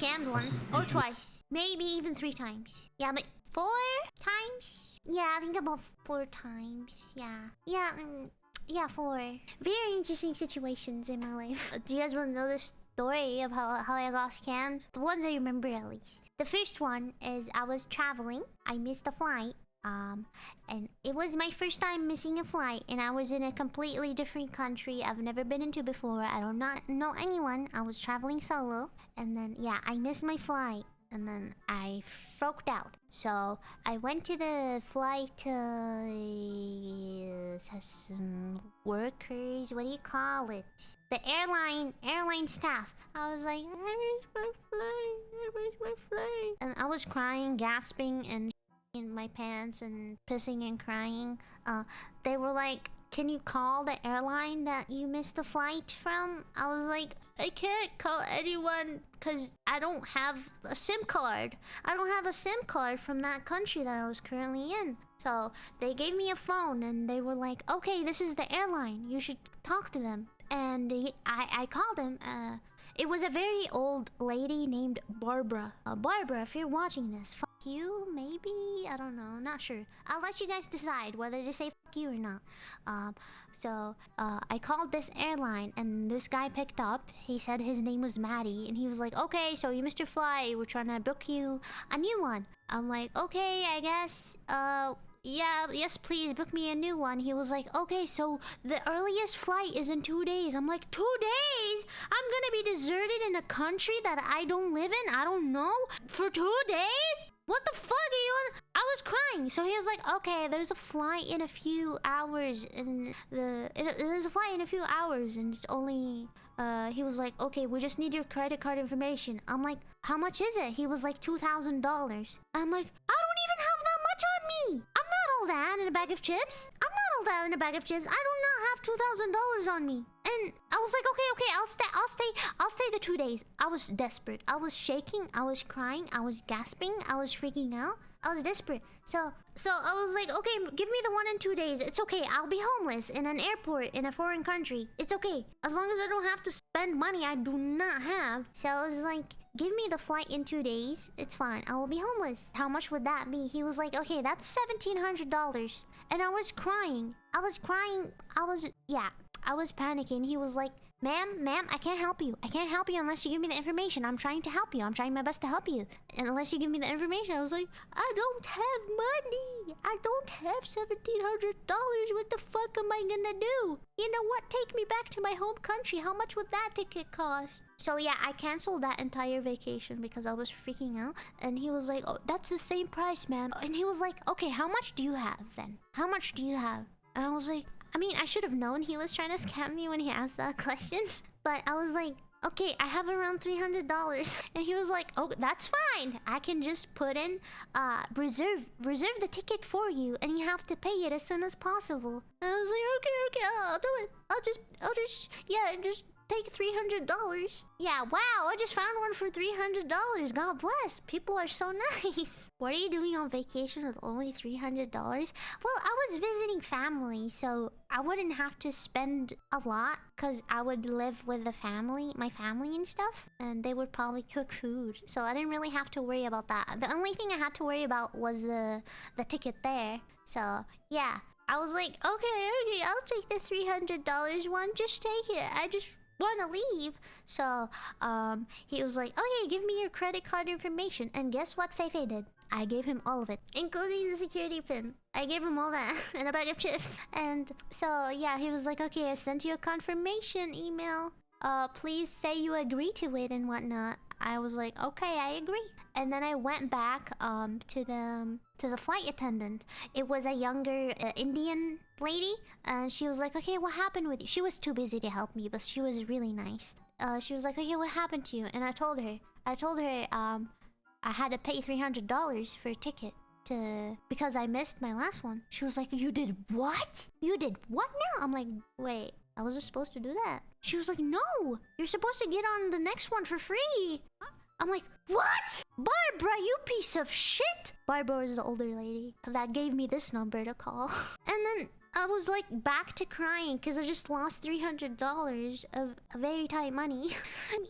scammed once or twice. Maybe even 3 times. Yeah, but 4 times? Yeah, I think about 4 times. Yeah. Yeah, 4. Very interesting situations in my life. Do you guys want to know this story of how I got scammed? The ones I remember at least. The first one is I was traveling. I missed a flight. And it was my first time missing a flight, and I was in a completely different country I've never been into before. I don't not know anyone. I was traveling solo, and then yeah, I missed my flight, and then I freaked out. So I went to the flight workers. What do you call it? The airline staff. I was like, I miss my flight. And I was crying, gasping, and in my pants and pissing and crying. They were like, can you call the airline that you missed the flight from? I was like, I can't call anyone because I don't have a SIM card. I don't have a SIM card from that country that I was currently in. So they gave me a phone and they were like, okay, this is the airline. You should talk to them. And I called him. It was a very old lady named Barbara. Barbara, if you're watching this, fuck you, maybe? I don't know, not sure. I'll let you guys decide whether to say fuck you or not. So I called this airline and this guy picked up. He said his name was Maddie and he was like, okay, so you missed your flight. We're trying to book you a new one. I'm like, okay, I guess, yeah, yes, please book me a new one. He was like, okay, so the earliest flight is in 2 days. I'm like, 2 days? I'm gonna be deserted in a country that I don't live in? I don't know? For 2 days? What the fuck are you on? I was crying. So he was like, okay, there's a flight in a few hours. There's a flight in a few hours and it's only... he was like, okay, we just need your credit card information. I'm like, how much is it? He was like, $2,000. I'm like, I don't even have that much on me. I'm not all that in a bag of chips. I'm not all that in a bag of chips. I do not have $2,000 on me. And I was like, okay, I'll stay the 2 days. I was desperate. I was shaking. I was crying. I was gasping. I was freaking out. I was desperate. So I was like, okay, give me the 1 in 2 days. It's okay. I'll be homeless in an airport in a foreign country. It's okay. As long as I don't have to spend money I do not have. So I was like, give me the flight in 2 days. It's fine. I will be homeless. How much would that be? He was like, okay, that's $1,700. And I was crying. I was panicking. He was like, ma'am, I can't help you. I can't help you unless you give me the information. I'm trying to help you. I'm trying my best to help you. And unless you give me the information, I was like, I don't have money. I don't have $1,700. What the fuck am I gonna do? You know what? Take me back to my home country. How much would that ticket cost? So yeah, I canceled that entire vacation because I was freaking out. And he was like, oh, that's the same price, ma'am. And he was like, okay, how much do you have then? How much do you have? And I was like, I mean, I should have known he was trying to scam me when he asked that question. But I was like, okay, I have around $300. And he was like, oh, that's fine. I can just put in, reserve the ticket for you. And you have to pay it as soon as possible. And I was like, okay, I'll do it. Just take $300. Yeah, wow, I just found one for $300. God bless. People are so nice. What are you doing on vacation with only $300? Well, I was visiting family, so I wouldn't have to spend a lot because I would live with my family and stuff, and they would probably cook food. So I didn't really have to worry about that. The only thing I had to worry about was the ticket there. So, yeah. I was like, okay, I'll take the $300 one. Just take it. I just want to leave. So he was like, okay, give me your credit card information. And guess what Feifei did? I gave him all of it, including the security pin. I gave him all that and a bag of chips. And so yeah, he was like, okay, I sent you a confirmation email. Please say you agree to it and whatnot. I was like, okay, I agree. And then I went back to the flight attendant. It was a younger Indian lady, and she was like, okay, what happened with you? She was too busy to help me, but she was really nice. She was like, okay, what happened to you? And I told her I had to pay $300 for a ticket because I missed my last one. She was like, you did what? You did what now? I'm like, wait, I wasn't supposed to do that. She was like, no, you're supposed to get on the next one for free. I'm like, what? Barbara, you piece of shit. Barbara is the older lady that gave me this number to call. And then I was like back to crying because I just lost $300 of very tight money.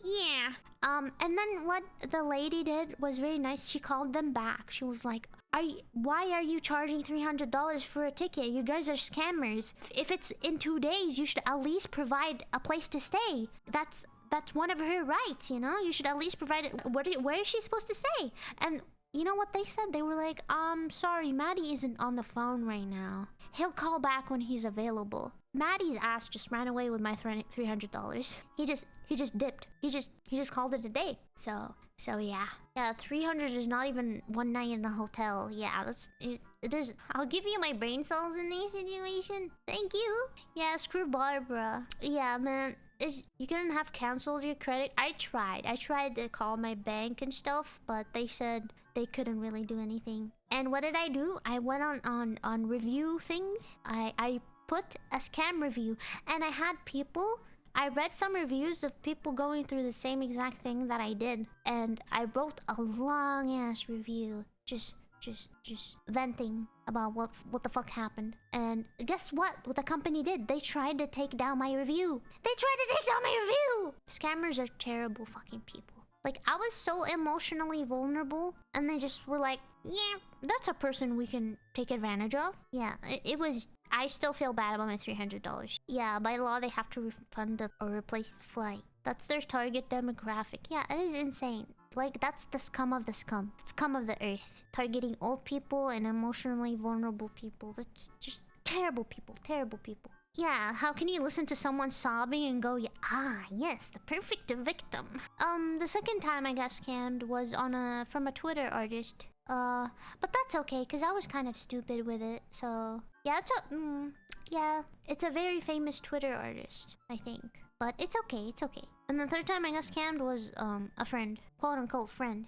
Yeah. And then what the lady did was very nice. She called them back. She was like, why are you charging $300 for a ticket? You guys are scammers. If it's in 2 days, you should at least provide a place to stay. That's one of her rights, you know? You should at least provide it. Where is she supposed to stay? And you know what they said? They were like, sorry, Maddie isn't on the phone right now. He'll call back when he's available. Maddie's ass just ran away with my $300. He just dipped. He just called it a day. So yeah. Yeah, 300 is not even one night in a hotel. Yeah, it is. I'll give you my brain cells in this situation. Thank you. Yeah, screw Barbara. Yeah, man. You couldn't have canceled your credit. I tried to call my bank and stuff, but they said they couldn't really do anything. And what did I do? I went on review things. I put a scam review, and I read some reviews of people going through the same exact thing that I did, and I wrote a long ass review just venting about what the fuck happened. And guess what the company did? They tried to take down my review. Scammers are terrible fucking people. Like, I was so emotionally vulnerable, and they just were like, yeah, that's a person we can take advantage of. Yeah, it was. I still feel bad about my $300. Yeah, by law they have to refund or replace the flight. That's their target demographic. Yeah, it is insane. Like, that's the scum of the scum. Scum of the earth. Targeting old people and emotionally vulnerable people. That's just terrible people. Terrible people. Yeah, how can you listen to someone sobbing and go, yes, the perfect victim. The second time I got scammed was from a Twitter artist. But that's okay, because I was kind of stupid with it, so... Yeah, it's a very famous Twitter artist, I think. But it's okay. And the third time I got scammed was, a friend. Quote-unquote friend.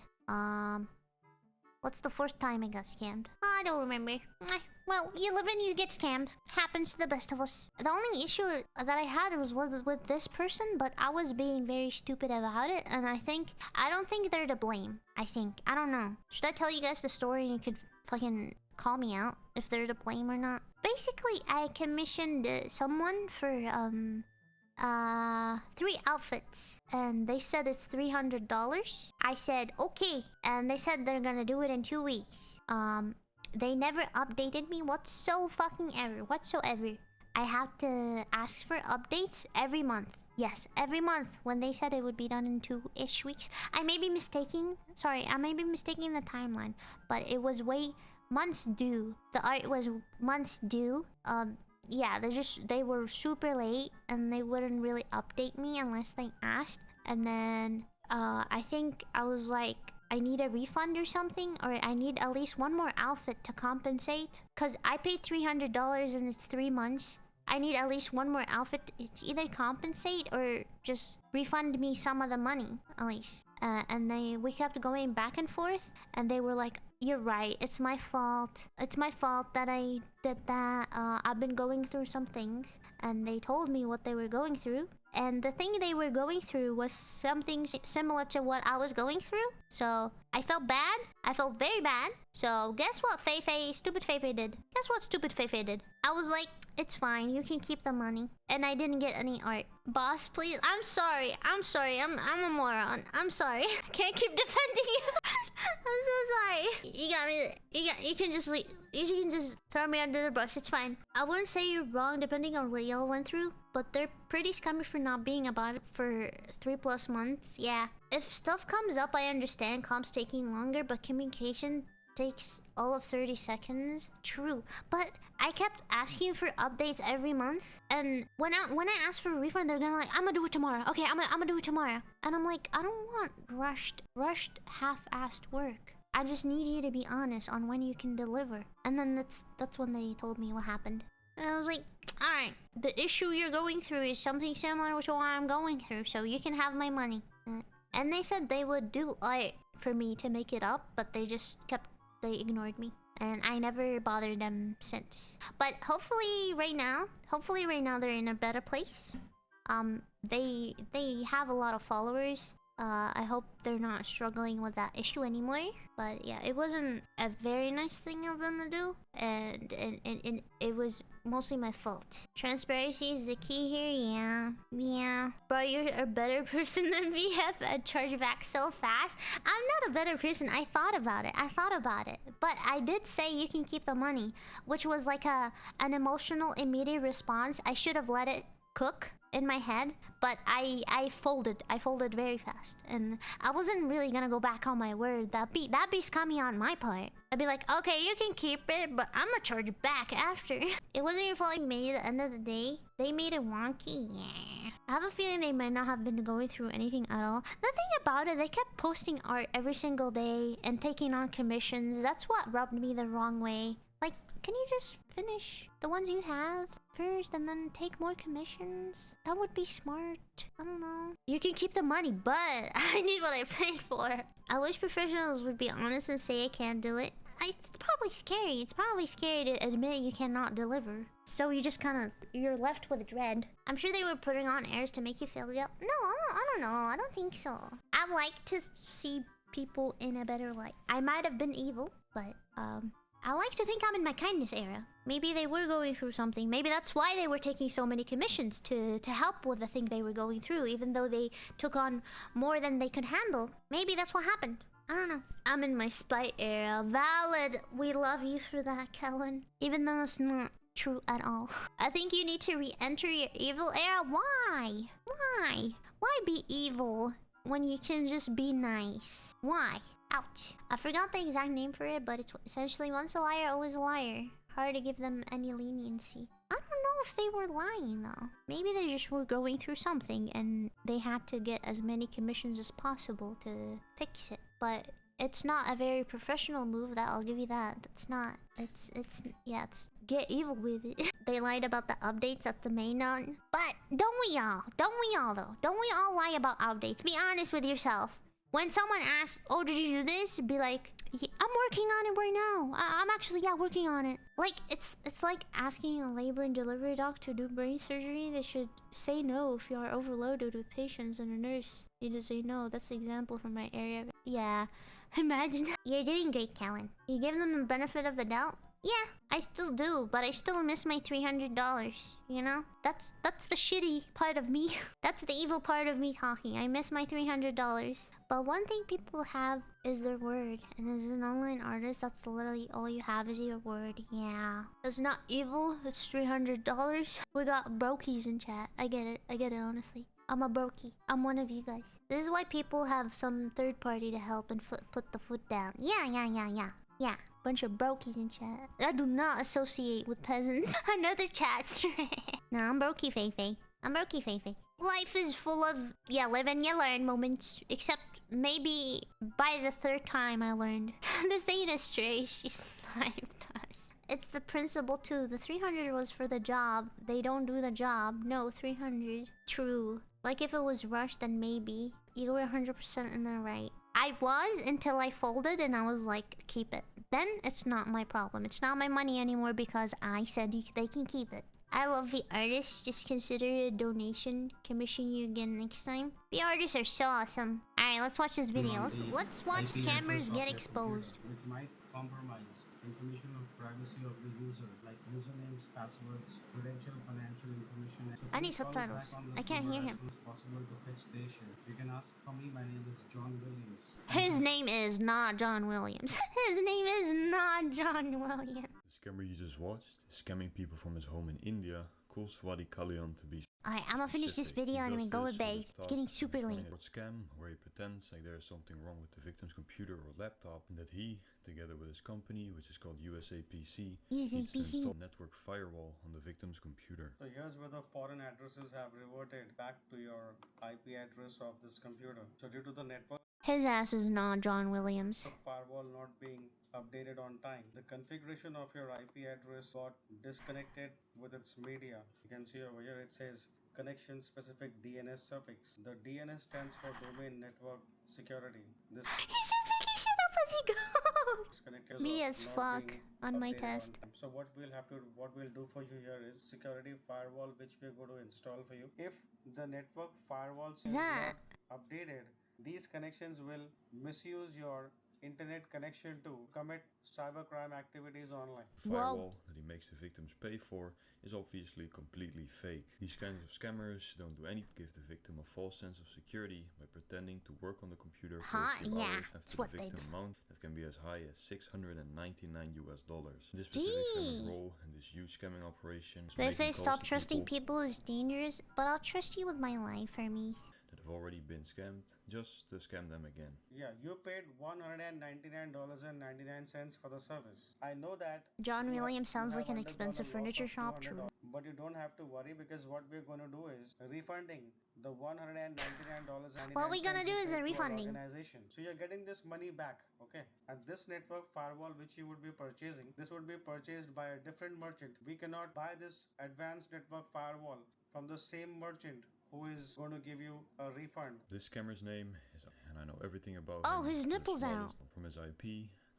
What's the fourth time I got scammed? I don't remember. Well, you live and you get scammed. Happens to the best of us. The only issue that I had was with this person, but I was being very stupid about it, and I don't think they're to blame. I don't know. Should I tell you guys the story and you could fucking call me out if they're to blame or not? Basically, I commissioned someone for 3 outfits, and they said it's $300. I said okay, and they said they're gonna do it in 2 weeks. They never updated me whatsoever. I have to ask for updates every month. Yes, every month, when they said it would be done in 2-ish weeks. I may be mistaking the timeline, but it was months due. The art was months due. Yeah, they were super late, and they wouldn't really update me unless they asked. And then I think I was like, I need a refund or something, or I need at least one more outfit to compensate, because I paid $300 and it's 3 months. I need at least one more outfit to either compensate or just refund me some of the money, at least. And we kept going back and forth, and they were like, you're right, it's my fault that I did that. I've been going through some things, and they told me what they were going through. And the thing they were going through was something similar to what I was going through. So I felt bad. I felt very bad. So guess what stupid Feifei did? Guess what stupid Feifei did? I was like, it's fine, you can keep the money. And I didn't get any art. Boss, please. I'm sorry. I'm a moron. I'm sorry. I can't keep defending you. I'm so sorry. You got me. You can just throw me under the bus. It's fine. I wouldn't say you're wrong depending on what y'all went through, but they're pretty scummy for not being about it for 3+ months. Yeah. If stuff comes up, I understand comms taking longer, but communication takes all of 30 seconds. True. But I kept asking for updates every month, and when I asked for a refund, they're gonna like, I'm gonna do it tomorrow. Okay, I'm gonna do it tomorrow. And I'm like, I don't want rushed half-assed work. I just need you to be honest on when you can deliver. And then that's when they told me what happened. And I was like, alright, the issue you're going through is something similar to what I'm going through, so you can have my money. And they said they would do art for me to make it up, but they ignored me. And I never bothered them since. But hopefully right now they're in a better place. They have a lot of followers. I hope they're not struggling with that issue anymore. But yeah, it wasn't a very nice thing of them to do, and it was mostly my fault. Transparency is the key here. Yeah. Bro, you're a better person than me. Have a chargeback so fast. I'm not a better person. I thought about it. But I did say you can keep the money, which was like an emotional immediate response. I should have let it cook in my head, but I folded very fast, and I wasn't really gonna go back on my word. That be scummy on my part. I'd be like, okay, you can keep it, but I'm gonna charge it back after. It wasn't your fault. Maybe at the end of the day, they made it wonky. Yeah, I have a feeling they might not have been going through anything at all. The thing about it, they kept posting art every single day and taking on commissions. That's what rubbed me the wrong way. Like, can you just finish the ones you have first and then take more commissions? That would be smart. I don't know. You can keep the money, but I need what I paid for. I wish professionals would be honest and say I can't do it. It's probably scary. It's probably scary to admit you cannot deliver. So you just you're left with dread. I'm sure they were putting on airs to make you feel guilt. No, I don't know. I don't think so. I like to see people in a better light. I might have been evil, but I like to think I'm in my kindness era. Maybe they were going through something. Maybe that's why they were taking so many commissions to help with the thing they were going through, even though they took on more than they could handle. Maybe that's what happened. I don't know. I'm in my spite era. Valid. We love you for that, Kellen. Even though it's not true at all. I think you need to re-enter your evil era. Why? Why be evil when you can just be nice? Why? Ouch. I forgot the exact name for it, but it's essentially once a liar, always a liar. Hard to give them any leniency. I don't know if they were lying though. Maybe they just were going through something and they had to get as many commissions as possible to fix it. But it's not a very professional move, that I'll give you that. It's not. It's get evil with it. They lied about the updates at the mainland. But don't we all? Don't we all though? Don't we all lie about updates? Be honest with yourself. When someone asks, oh, did you do this? Be like, yeah, I'm working on it right now. I'm actually, working on it. Like, it's like asking a labor and delivery doc to do brain surgery. They should say no if you are overloaded with patients, and a nurse need to say no. That's the example from my area. Yeah, imagine. You're doing great, Kellen. You give them the benefit of the doubt? Yeah, I still do, but I still miss my $300, you know? That's the shitty part of me. That's the evil part of me talking. I miss my $300. But one thing people have is their word. And as an online artist, that's literally all you have is your word. Yeah. It's not evil, it's $300. We got brokies in chat. I get it honestly. I'm a brokey. I'm one of you guys. This is why people have some third party to help and put the foot down. Yeah. Bunch of brokies in chat. I do not associate with peasants. Another chat string. No, I'm brokey Feifei. Life is full of, live and you learn moments. Except maybe by the third time I learned. This ain't a stray, she sniped us. It's the principle too. The 300 was for the job. They don't do the job. No, 300. True. Like if it was rushed, then maybe. You were 100% in the right. I was until I folded and I was like, keep it. Then it's not my problem. It's not my money anymore because I said they can keep it. I love the artists. Just consider it a donation. Commission you again next time. The artists are so awesome. Alright, let's watch this video. Let's watch scammers get exposed. Which might compromise information of privacy of the user, like usernames, passwords, credential, financial information. So I need subtitles. I can't hear him. It's possible to fetch the issue. You can ask for me. My name is John Williams. His name is not John Williams. His name is not John Williams. The scammer you just watched is scamming people from his home in India. Calls Wadi Kalyan to be. Alright, I'm gonna finish this video and I'm gonna go to bed. It's getting super late. Scam where he pretends like there is something wrong with the victim's computer or laptop, and that he, together with his company, which is called USAPC, needs to install a network firewall on the victim's computer. So here's where the foreign addresses have reverted back to your IP address of this computer. So due to the network His ass is not John Williams. firewall not being updated on time, the configuration of your IP address got disconnected with its media. You can see over here it says connection specific DNS suffix. The DNS stands for domain network security. This He's just making shit up as he goes. Me as fuck on my test. So what we'll do for you here is security firewall, which we're going to install for you. If the network firewall is not updated, These connections will misuse your internet connection to commit cybercrime activities online. The firewall that he makes the victims pay for is obviously completely fake. These kinds of scammers don't do anything to give the victim a false sense of security by pretending to work on the computer for a few hours after the victim amount that can be as high as $699 US. This specific scammer's role in this huge scamming operation is But if I making stop calls to trusting people people is dangerous, but I'll trust you with my life, Hermes. that have already been scammed just to scam them again. Yeah, you paid $199.99 for the service. I know that John you Williams you sounds have like an undergone expensive a loss furniture of shop. $200, True. but you don't have to worry because what we're going to do is refunding the $199.99 What we gonna do you is the paid to our refunding. organization. So you're getting this money back, okay? And this network firewall which you would be purchasing, this would be purchased by a different merchant. We cannot buy this advanced network firewall from the same merchant who is going to give you a refund. This scammer's name is, and I know everything about Oh, him his to the nipples out. smallest, from his IP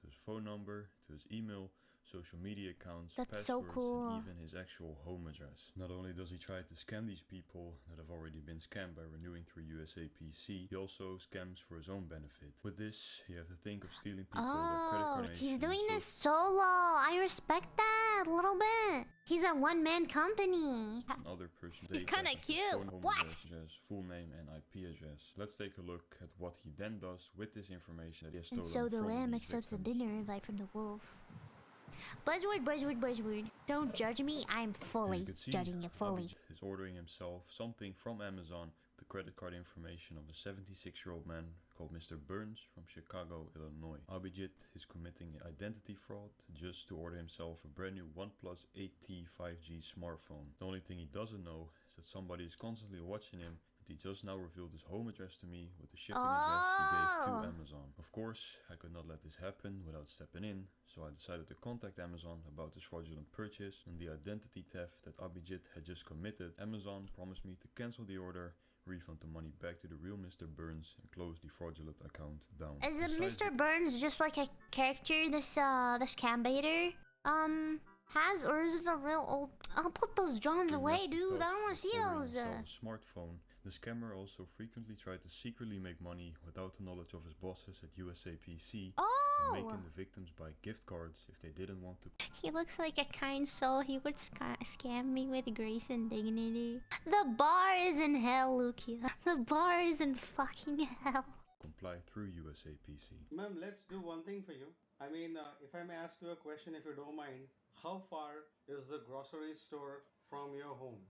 to his phone number to his email, social media accounts, That's so passwords, cool. and even his actual home address. Not only does he try to scam these people that have already been scammed by renewing through USAPC, he also scams for his own benefit. With this, you have to think of stealing people their credit card information. He's doing and this solo. I respect that a little bit. He's a one-man company. other person's He's data, kinda cute. phone, home What? address, full name and IP address. Let's take a look at what he then does with this information that he has stolen And so the from lamb these accepts a victims. dinner invite from the wolf. Buzzword, buzzword, buzzword. Don't judge me. I'm As fully you could see, judging you fully. Abhijit is ordering himself something from Amazon, the credit card information of a 76-year-old man called Mr. Burns from Chicago, Illinois. Abhijit is committing identity fraud just to order himself a brand new OnePlus 8T 5G smartphone. The only thing he doesn't know is that somebody is constantly watching him. He just now revealed his home address to me with the shipping address he gave to Amazon. Of course, I could not let this happen without stepping in, so I decided to contact Amazon about this fraudulent purchase and the identity theft that Abhijit had just committed. Amazon promised me to cancel the order, refund the money back to the real Mr. Burns, and close the fraudulent account down. Is it Besides Mr. Burns just like a character this scam baiter has, or is it a real old? I'll put those Johns the away, message dude. I of don't want to see ordering those. himself a smartphone. The scammer also frequently tried to secretly make money without the knowledge of his bosses at USAPC, and making the victims buy gift cards if they didn't want to He looks like a kind soul. He would scam me with grace and dignity. The bar is in hell, Lukia. The bar is in fucking hell. comply through USAPC. Ma'am, let's do one thing for you. I mean, if I may ask you a question, if you don't mind, how far is the grocery store from your home?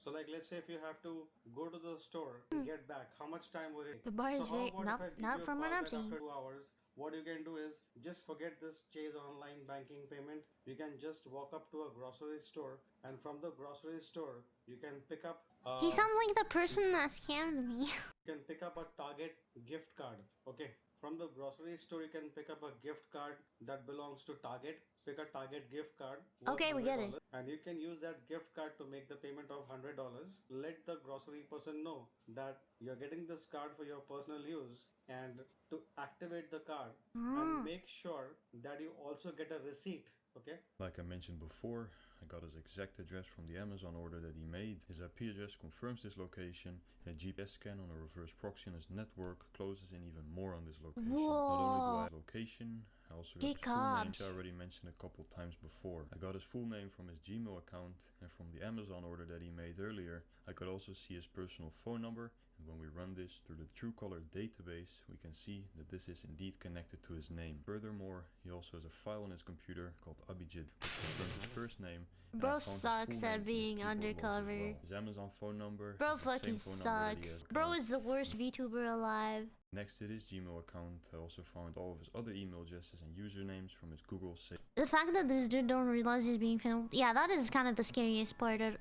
So like, let's say if you have to go to the store and get back, how much time would it? The bar is So how right. about if I give Not you a from what call I'm back seeing. after 2 hours? What you can do is just forget this Chase online banking payment. You can just walk up to a grocery store, and from the grocery store, you can pick up. He sounds like the person that scammed me. You can pick up a Target gift card. Okay. From the grocery store, you can pick up a gift card that belongs to Target. Pick a Target gift card. Okay, we get it. And you can use that gift card to make the payment of $100. Let the grocery person know that you're getting this card for your personal use, and to activate the card, and make sure that you also get a receipt. Okay. Like I mentioned before, I got his exact address from the Amazon order that he made. His IP address confirms this location, and a GPS scan on a reverse proxy on his network closes in even more on this location. Not only do I have location, I also got his full name, which I already mentioned a couple times before. I got his full name from his Gmail account, and from the Amazon order that he made earlier, I could also see his personal phone number. And when we run this through the Truecaller database, we can see that this is indeed connected to his name. Furthermore, he also has a file on his computer called Abhijit, which confirms his first name. Bro sucks at being undercover. His Amazon phone number. Bro is the fucking same phone number that he sucks. has Bro account. is the worst VTuber alive. Next to his Gmail account, I also found all of his other email addresses and usernames from his Google save The fact that this dude don't realize he's being filmed, yeah, that is kind of the scariest part of,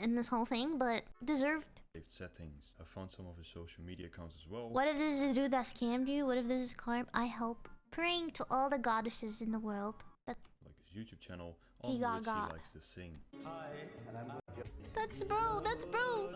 in this whole thing, but deserved. settings. I found some of his social media accounts as well. What if this is a dude that scammed you? What if this is Carp? I help. Praying to all the goddesses in the world. That Like his YouTube channel, He on got which got. he likes to sing. Hi. That's bro, that's bro.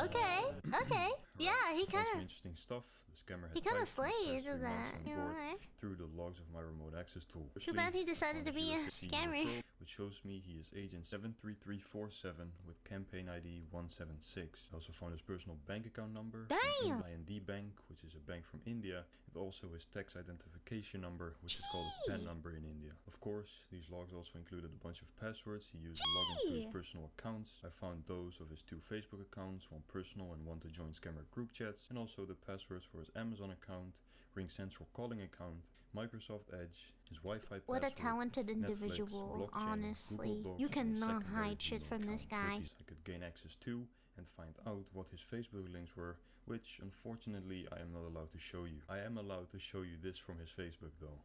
Okay, okay. Yeah, he Found kind some of. interesting stuff. The scammer had He kind of typed for the past slayed 3 months that, on the you board know. through the logs of my remote access tool. Too bad he decided to be a scammer. Which shows me he is agent 73347 with campaign ID 176. I also found his personal bank account number Damn! from IND Bank, which is a bank from India, and also his tax identification number, which is called a PAN number in India. Of course, these logs also included a bunch of passwords he used to log into his personal accounts. I found those of his 2 Facebook accounts, one personal and one to join scammer group chats, and also the passwords for his Amazon account, Ring Central calling account, Microsoft Edge, his Wi-Fi password, What a talented individual, Netflix, blockchain, honestly. Google Docs, You and a cannot secondary hide shit Gmail from this account. guy. With these I could gain access to and find out what his Facebook links were, which unfortunately I am not allowed to show you. I am allowed to show you this from his Facebook though.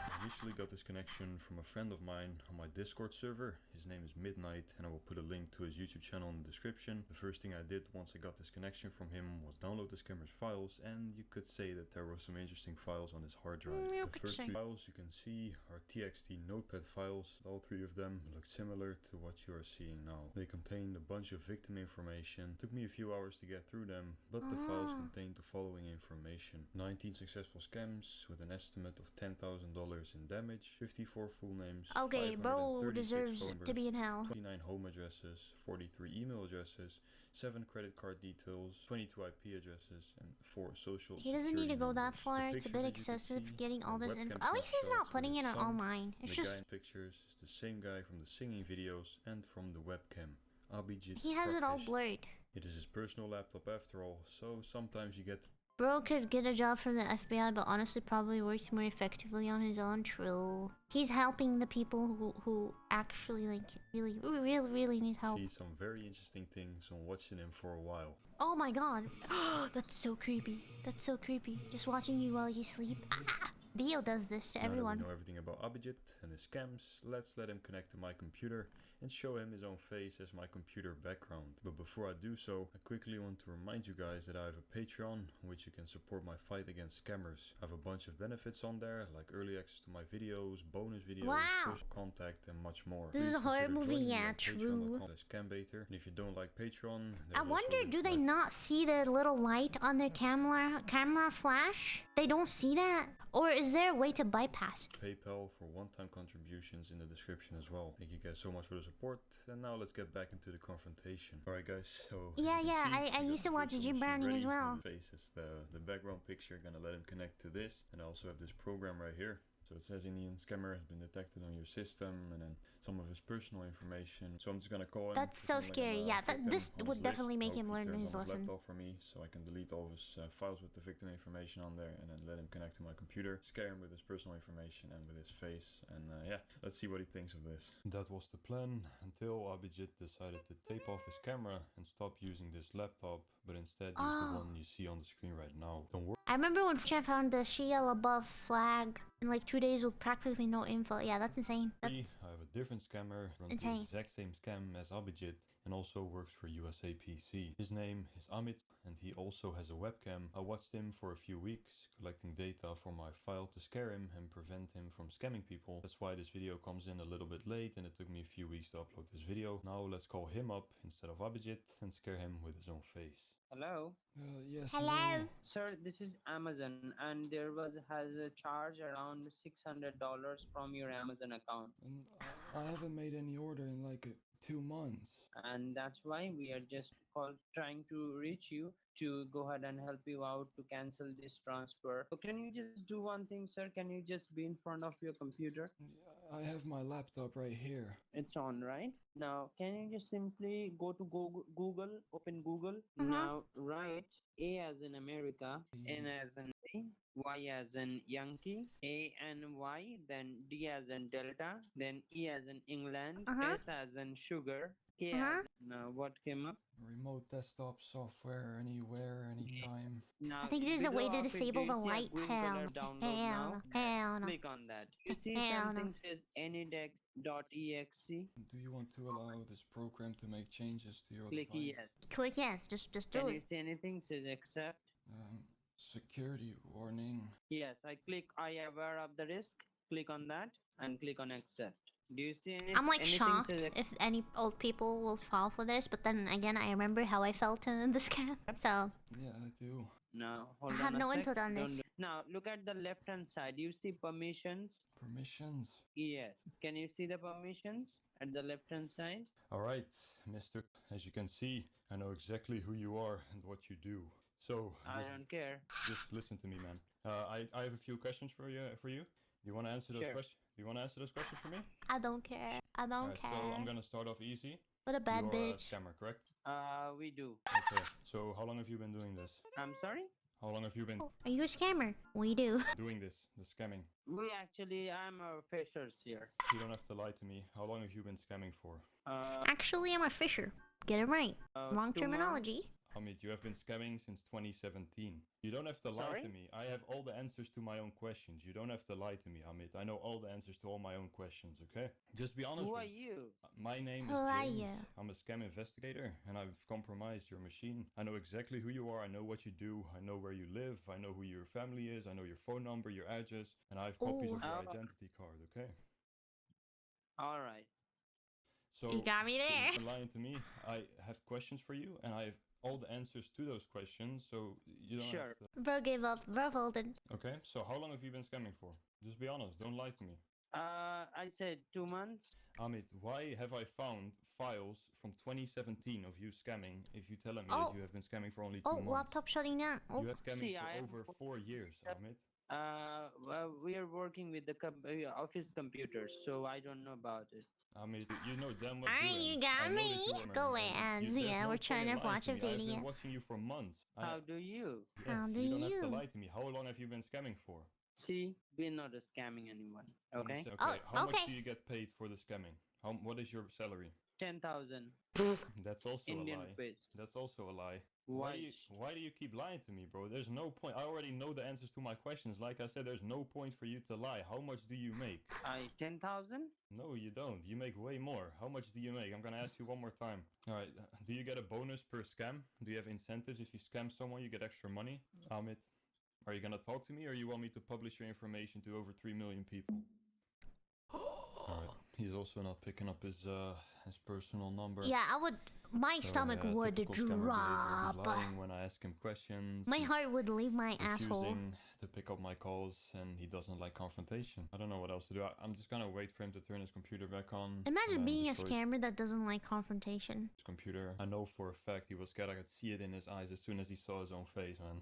I initially got this connection from a friend of mine on my Discord server. His name is Midnight, and I will put a link to his YouTube channel in the description. The first thing I did once I got this connection from him was download the scammer's files, and you could say that there were some interesting files on his hard drive. The first 3 files you can see are TXT notepad files. All 3 of them look similar to what you are seeing now. They contained a bunch of victim information. It took me a few hours to get through them, but the files contained the following information: 19 successful scams with an estimate of $10,000 in damage, 54 full names, Okay, bro deserves to be in hell. 29 home addresses, 43 email addresses, 7 credit card details, 22 IP addresses, and 4 social He doesn't need to go that numbers. far. It's a bit excessive getting all this info. At least he's not putting it on online. It's the just... guy in pictures is the same guy from the singing videos and from the webcam. Abhijit. He has it all blurred. It is his personal laptop after all, so sometimes you get... Bro could get a job from the FBI, but honestly probably works more effectively on his own. True. He's helping the people who actually like really need help. See some very interesting things on watching him for a while. Oh my god. That's so creepy. That's so creepy. Just watching you while you sleep. Dio does this to everyone. Now that we know everything about Abhijit and his scams, let's let him connect to my computer and show him his own face as my computer background. But before I do so, I quickly want to remind you guys that I have a Patreon on which you can support my fight against scammers. I have a bunch of benefits on there, like early access to my videos, bonus videos, personal contact, and much more. This is a horror movie, yeah, true. Scambaiter. And if you don't like Patreon, I wonder, do they not see the little light on their camera flash? They don't see that? Or is there a way to bypass it? PayPal for one-time contributions in the description as well. Thank you guys so much for the support, and now let's get back into the confrontation. Alright guys, so... Yeah, I used to watch Jim Browning as well. Face is the background picture, gonna let him connect to this, and I also have this program right here. So it says Indian scammer has been detected on your system, and then some of his personal information. So I'm just gonna call him. That's so scary. Yeah, this would definitely make him learn his lesson. Laptop for me, so I can delete all of his files with the victim information on there, and then let him connect to my computer, scare him with his personal information and with his face, and yeah, let's see what he thinks of this. That was the plan until Abhijit decided to tape off his camera and stop using this laptop, but instead use the one you see on the screen right now. Don't worry. I remember when Chan found the Shia LaBeouf flag in like 2 days with practically no info. Yeah, that's insane. I have a different scammer, runs the exact same scam as Abhijit, and also works for USAPC. His name is Amit, and he also has a webcam. I watched him for a few weeks, collecting data from my file to scare him and prevent him from scamming people. That's why this video comes in a little bit late, and it took me a few weeks to upload this video. Now let's call him up instead of Abhijit and scare him with his own face. Hello. Yes. Hello. Sir, this is Amazon, and there has a charge around $600 from your Amazon account. And I haven't made any order in like 2 months. And that's why we are just trying to reach you to go ahead and help you out to cancel this transfer. So can you just do one thing, sir? Can you just be in front of your computer? I have my laptop right here. It's on, right? Now, can you just simply go to Google, open Google. Now, write A as in America, N as in Y as in Yankee, A and Y, then D as in Delta, then E as in England, S as in sugar, K as in, what came up? Remote desktop software, anywhere, anytime. Now, I think there's a way to disable the light. Hell no. Click on that. You see something says anydex.exe. Do you want to allow this program to make changes to your Click device? yes. Click yes. Just do Can it. you see anything says accept? Security warning. Yes, I click I aware of the risk. Click on that and click on accept. Do you see I'm like anything shocked to if any old people will fall for this, but then again, I remember how I felt in the scam, so Yeah, I do. No, I hold have on a no sec. input on Don't this. do- Now, look at the left-hand side. You see permissions? Permissions. Yes. Can you see the permissions at the left-hand side? Alright, Mister. As you can see, I know exactly who you are and what you do. So, I don't care. just listen to me, man. I have a few questions for you. You want to answer those Sure. questions? You want to answer those questions for me? I don't care. I don't Alright, care. so I'm gonna start off easy. What a bad You're bitch. a scammer, correct? We do. Okay. So, how long have you been doing this? I'm sorry? How long have you been Are you a scammer? We do. doing this, the scamming? I'm a freshers here. You don't have to lie to me. How long have you been scamming for? Actually, I'm a fisher. Get it right. Wrong 2 months. terminology. Hamid, you have been scamming since 2017. You don't have to lie Sorry? to me. I have all the answers to my own questions. You don't have to lie to me, Hamid. I know all the answers to all my own questions, okay? Just be honest Who with are me. you? My name Who is are James. you? I'm a scam investigator, and I've compromised your machine. I know exactly who you are. I know what you do. I know where you live. I know who your family is. I know your phone number, your address, and I have copies Ooh. of your Oh. identity card, okay? All right. So, You got me since there. you've been lying to me, I have questions for you, and I have all the answers to those questions, so you don't Sure. have to... Bro gave up. Bro folded. Okay, so how long have you been scamming for? Just be honest, don't lie to me. I said 2 months. Amit, why have I found files from 2017 of you scamming if you tell me Oh. that you have been scamming for only 2 Oh, months? laptop shutting down. Oh. You have scamming See, I for have- over 4 years, Amit. Well, we are working with the office computers, so I don't know about it. Amit, you know damn well. Alright, you got me. Go away, ads. Yeah, we're trying to watch a I've video. been watching you for months. How do you? Yes, How do you don't have to you? lie to me. How long have you been scamming for? See, we're not scamming anyone. Okay? Okay. Oh, How much okay. do you get paid for the scamming? What is your salary? 10,000 That's also Indian a lie. rupees. That's also a lie. Why? Why do you keep lying to me, bro? There's no point. I already know the answers to my questions. Like I said, there's no point for you to lie. How much do you make? 10,000? No, you don't. You make way more. How much do you make? I'm gonna ask you one more time. All right. Do you get a bonus per scam? Do you have incentives if you scam someone? You get extra money. Amit, are you gonna talk to me, or you want me to publish your information to over 3 million people? All right. He's also not picking up his personal number. Yeah, I would. My So, stomach yeah, would typical scammer behavior. drop. He's lying when I ask him questions. My He's heart would leave my asshole. refusing to pick up my calls, and he doesn't like confrontation. I don't know what else to do. I'm just gonna wait for him to turn his computer back on. Imagine and being a destroy scammer that doesn't like confrontation. his computer. I know for a fact he was scared. I could see it in his eyes as soon as he saw his own face, man.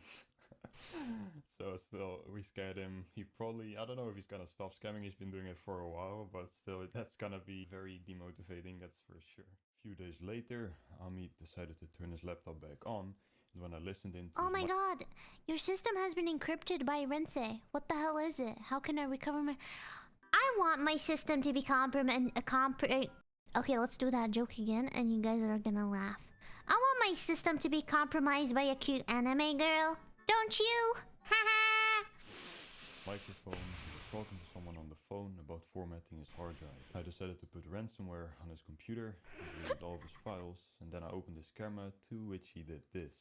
So still, we scared him. He probably, I don't know if he's gonna stop scamming. He's been doing it for a while, but still, that's gonna be very demotivating, that's for sure. A few days later, Amit decided to turn his laptop back on. And when I listened into Oh his my god, your system has been encrypted by Rense. What the hell is it? How can I recover my... I want my system to be Okay, let's do that joke again and you guys are gonna laugh. I want my system to be compromised by a cute anime girl. Don't you? Haha. microphone, he was talking to someone on the phone about formatting his hard drive. I decided to put ransomware on his computer, deleted all of his files, and then I opened his camera, to which he did this.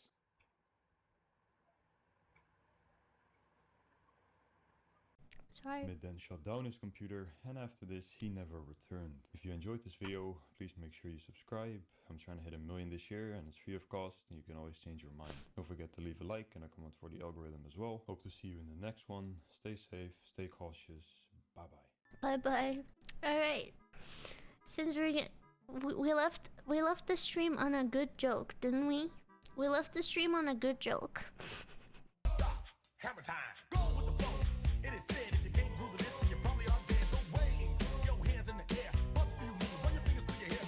Sorry. Amit then shut down his computer, and after this he never returned. If you enjoyed this video, please make sure you subscribe. I'm trying to hit 1 million this year, and it's free of cost, and you can always change your mind. Don't forget to leave a like and a comment for the algorithm as well. Hope to see you in the next one. Stay safe, stay cautious. Bye bye. Bye bye. Alright. Since we left the stream on a good joke, didn't we? We left the stream on a good joke. Hammer time. Go!